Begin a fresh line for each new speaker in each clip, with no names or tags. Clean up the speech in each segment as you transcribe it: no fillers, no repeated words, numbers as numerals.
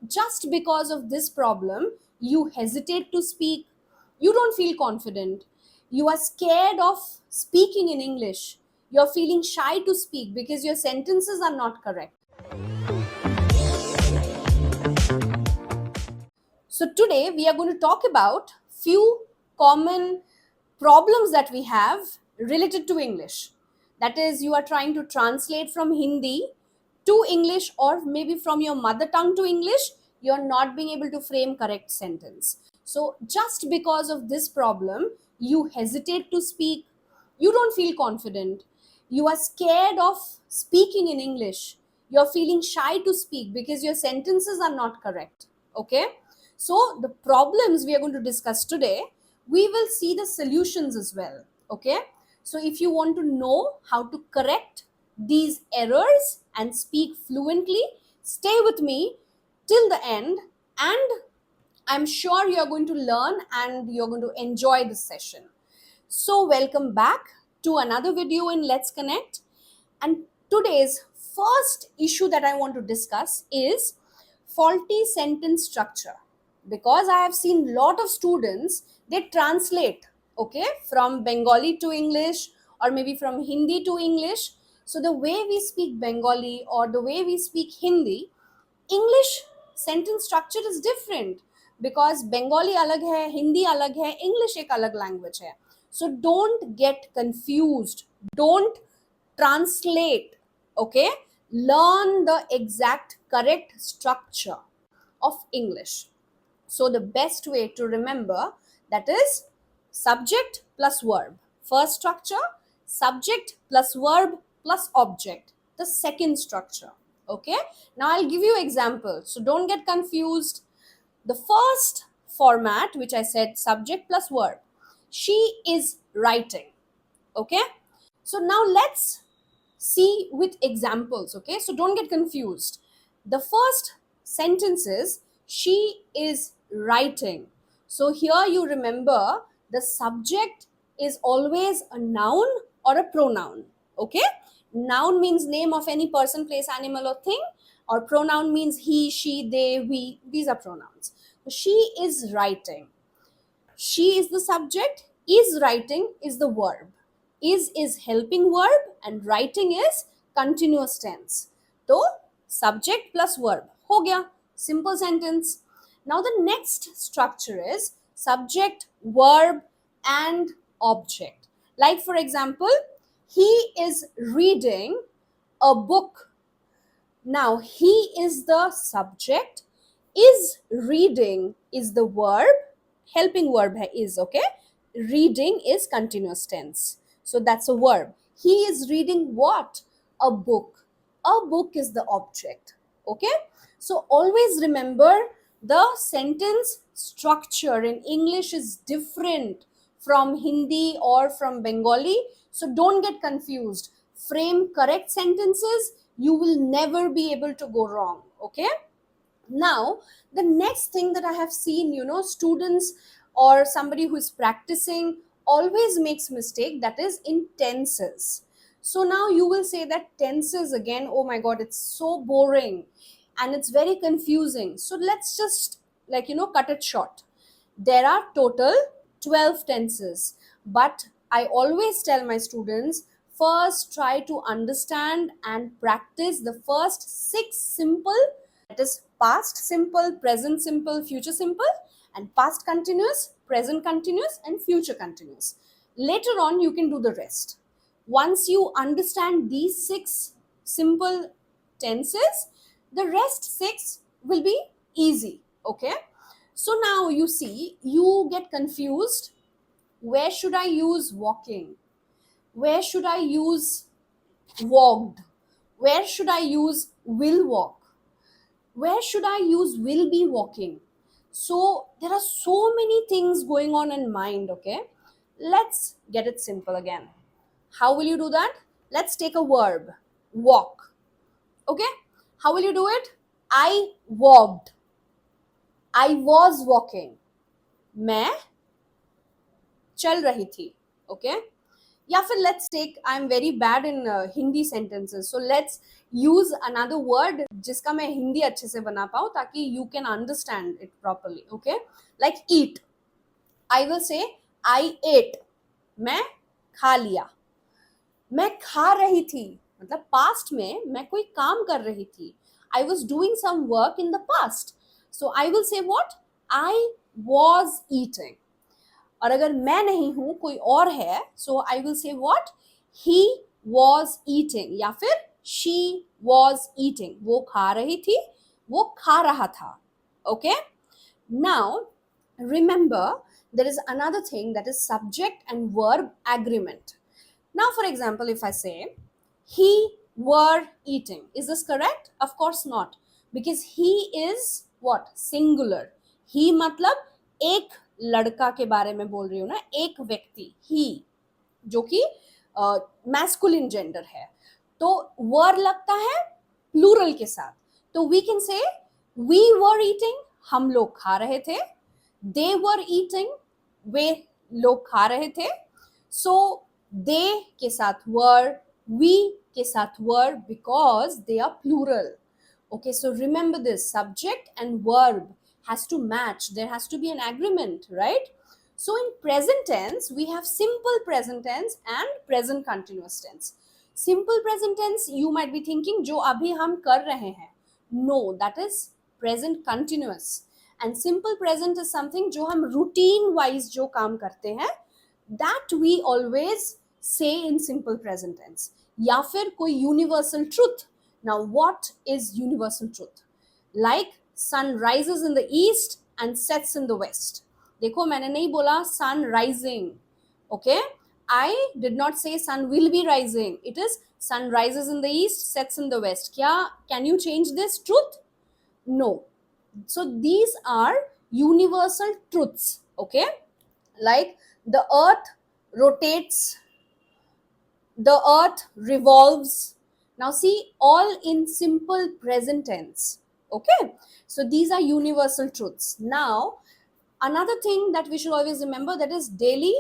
just because of this problem, you hesitate to speak, you don't feel confident, you are scared of speaking in English, you're feeling shy to speak because your sentences are not correct. So today we are going to talk about few common problems that we have related to English. That is, you are trying to translate from Hindi to English, or maybe from your mother tongue to English, you're not being able to frame correct sentence. So just because of this problem, you hesitate to speak, you don't feel confident, you are scared of speaking in English, you're feeling shy to speak because your sentences are not correct. Okay, so the problems we are going to discuss today, we will see the solutions as well. Okay, so if you want to know how to correct these errors and speak fluently, stay with me till the end, and I'm sure you're going to learn and you're going to enjoy this session. So, welcome back to another video in Let's Connect. And today's first issue that I want to discuss is faulty sentence structure. Because I have seen lot of students, they translate, okay, from Bengali to English, or maybe from Hindi to English. So the way we speak Bengali or the way we speak Hindi, English sentence structure is different, because Bengali alag hai, Hindi alag hai, English ek alag language hai. So don't get confused. Don't translate. Okay? Learn the exact correct structure of English. So the best way to remember, that is subject plus verb. First structure, subject plus verb plus object. The second structure. Okay. Now I'll give you examples. So don't get confused. The first format, which I said subject plus verb. She is writing. Okay. So now let's see with examples. Okay. So don't get confused. The first sentence is she is writing. So here you remember the subject is always a noun or a pronoun. Okay. Noun means name of any person, place, animal, or thing, or pronoun means he, she, they, we. These are pronouns. She is writing. She is the subject, is writing is the verb. Is helping verb, and writing is continuous tense. So subject plus verb. Ho gaya. Simple sentence. Now the next structure is subject, verb, and object. Like for example, he is reading a book. Now, he is the subject, is reading is the verb, helping verb is, okay? Reading is continuous tense. So that's a verb. He is reading what? A book. A book is the object, okay? So always remember, the sentence structure in English is different from Hindi or from Bengali. So don't get confused. Frame correct sentences, you will never be able to go wrong. Okay. Now, the next thing that I have seen, students or somebody who is practicing always makes mistake, that is in tenses. So now you will say that tenses again, oh my god, it's so boring and it's very confusing. So let's just cut it short. There are total 12 tenses, but I always tell my students, first try to understand and practice the first 6 simple, that is past simple, present simple, future simple, and past continuous, present continuous, and future continuous. Later on, you can do the rest. Once you understand these 6 simple tenses, the rest 6 will be easy. Okay. So now you see, you get confused. Where should I use walking? Where should I use walked? Where should I use will walk? Where should I use will be walking? So there are so many things going on in mind. Okay. Let's get it simple again. How will you do that? Let's take a verb, walk. Okay. How will you do it? I walked. I was walking. मैं चल रही थी. Okay. या फिर let's take, I am very bad in Hindi sentences, so let's use another word जिसका मैं हिंदी अच्छे से बना पाऊँ ताकि you can understand it properly. Okay, like eat, I will say I eight, मैं खा लिया. मैं खा रही थी मतलब पास्ट में मैं कोई काम कर रही थी. I was doing some work in the past, so I will say what, I was eating. और अगर मैं नहीं हूं कोई और है, so I will say what, he was eating या फिर शी वॉज ईटिंग. वो खा रही थी, वो खा रहा था. Okay, now remember there is another thing, that is subject and verb agreement. Now for example, if I say he were eating, is this correct? Of course not, because he is what, singular. he मतलब एक लड़का के बारे में बोल रही हूँ ना, एक व्यक्ति, he, जो कि मैस्कुलिन जेंडर है, तो वर लगता है प्लूरल के साथ. तो we can say we were eating, हम लोग खा रहे थे. दे वर ईटिंग, वे लोग खा रहे थे. सो दे के साथ वर, वी के साथ were, because they are plural. Okay, so remember this, subject and verb has to match. There has to be an agreement, right? So in present tense, we have simple present tense and present continuous tense. Simple present tense, you might be thinking, जो अभी हम कर रहे हैं. No, that is present continuous. And simple present is something जो हम routine wise जो काम करते हैं, that we always say in simple present tense. या फिर कोई universal truth. Now, what is universal truth? Like sun rises in the east and sets in the west. देखो मैंने नहीं बोला sun rising. Okay, I did not say sun will be rising. It is sun rises in the east, sets in the west. क्या, can you change this truth? No. So these are universal truths. Okay, like the earth rotates, the earth revolves. Now see, all in simple present tense. Okay, so these are universal truths. Now another thing that we should always remember, that is daily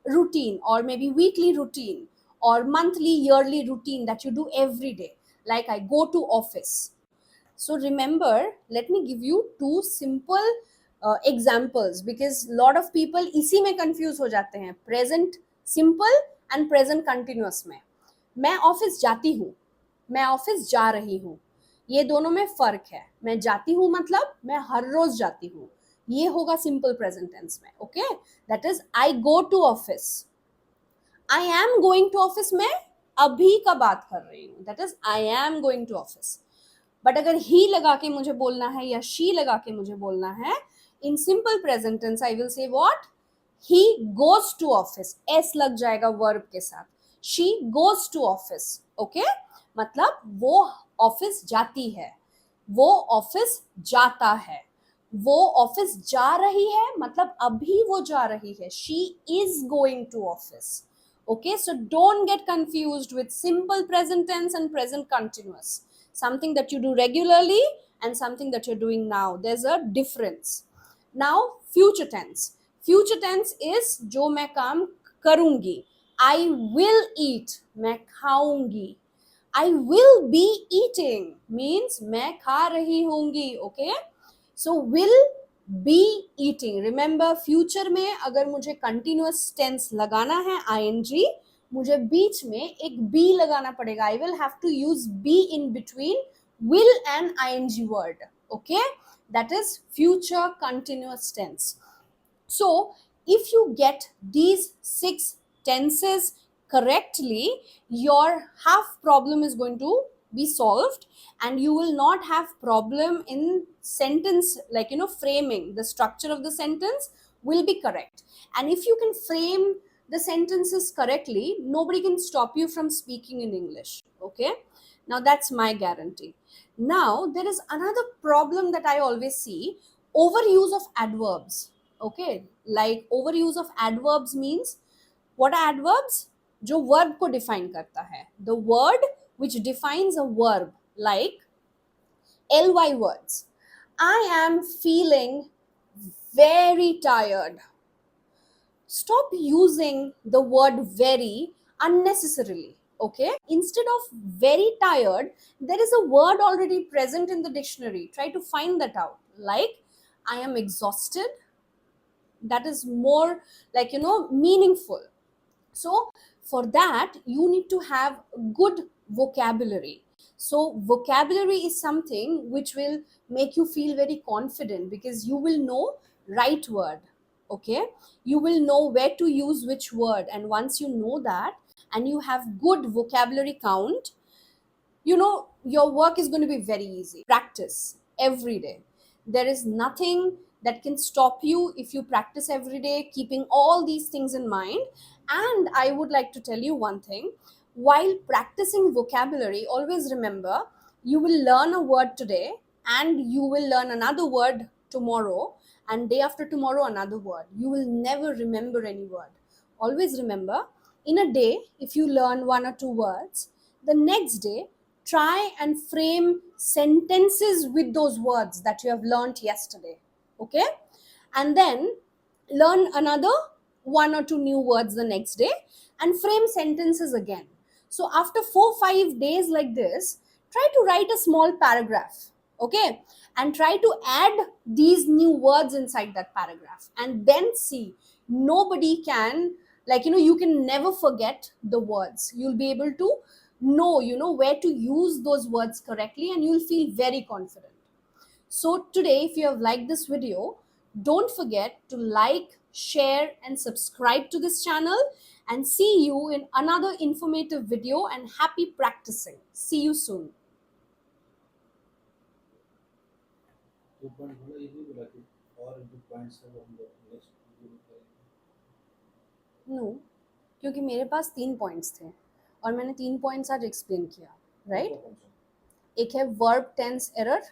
routine or maybe weekly routine or monthly, yearly routine that you do every day. Like I go to office. So remember, let me give you two simple examples, because lot of people इसी में confuse हो जाते हैं, present simple and present continuous में. मैं office जाती हूँ, मैं ऑफिस जा रही हूँ, ये दोनों में फर्क है. मैं जाती हूँ मतलब मैं हर रोज जाती हूँ, ये होगा सिंपल प्रेजेंट टेंस में. Okay, that is I go to office. I am going to office, मैं अभी का बात कर रही हूँ, that is I am going to office. But अगर ही लगा के मुझे बोलना है या शी लगा के मुझे बोलना है, in simple present tense I will say what, he goes to office, S लग जाएगा वर्ब के साथ. she goes to office. okay, मतलब वो ऑफिस जाती है, वो ऑफिस जाता है, वो ऑफिस जा रही है मतलब अभी वो जा रही है, she is going to office. okay, so don't get confused with simple present tense and present continuous. Something that you do regularly and something that you're doing now, there's a difference. Now future tense, future tense is जो मैं काम करूंगी. I will eat, मैं खाऊंगी. I will be eating means मैं खा रही होंगी. okay, so will be eating. remember future में अगर मुझे continuous tense लगाना है ing, मुझे बीच में एक be लगाना पड़ेगा. I will have to use be in between will and ing word. okay, that is future continuous tense. So if you get these 6 tenses correctly, your half problem is going to be solved, and you will not have problem in sentence, like framing. The structure of the sentence will be correct, and if you can frame the sentences correctly, nobody can stop you from speaking in English. okay, now that's my guarantee. Now there is another problem that I always see, overuse of adverbs. okay, like overuse of adverbs means, what are adverbs? जो verb को define करता है, the word which defines a verb, like ly words. I am feeling very tired. stop using the word very unnecessarily. Okay, instead of very tired, there is a word already present in the dictionary. Try to find that out. Like, I am exhausted. That is more, like, meaningful. So for that, you need to have good vocabulary. So vocabulary is something which will make you feel very confident, because you will know right word. Okay, you will know where to use which word, and once you know that and you have good vocabulary count, your work is going to be very easy. Practice every day. There is nothing that can stop you if you practice every day, keeping all these things in mind. And I would like to tell you one thing: while practicing vocabulary, always remember, you will learn a word today, and you will learn another word tomorrow, and day after tomorrow another word. You will never remember any word. Always remember, in a day, if you learn one or two words, the next day, try and frame sentences with those words that you have learned yesterday. Okay? And then learn another one or two new words the next day and frame sentences again. So after 4 5 days like this, try to write a small paragraph. Okay, and try to add these new words inside that paragraph, and then see, nobody can, like, you can never forget the words. You'll be able to know, where to use those words correctly, and you'll feel very confident. So today, if you have liked this video, don't forget to like, share, and subscribe to this channel. And see you in another informative video, and happy practicing. See you soon.
2 point बोला, ये नहीं बोला कि और जो points है वो हम लोग नेक्स्ट वीडियो में करेंगे।
नो, क्योंकि मेरे पास 3 पॉइंट्स थे और मैंने 3 पॉइंट्स आज एक्सप्लेन किया, राइट?
कौन सा?
एक है वर्ब टेंस एरर,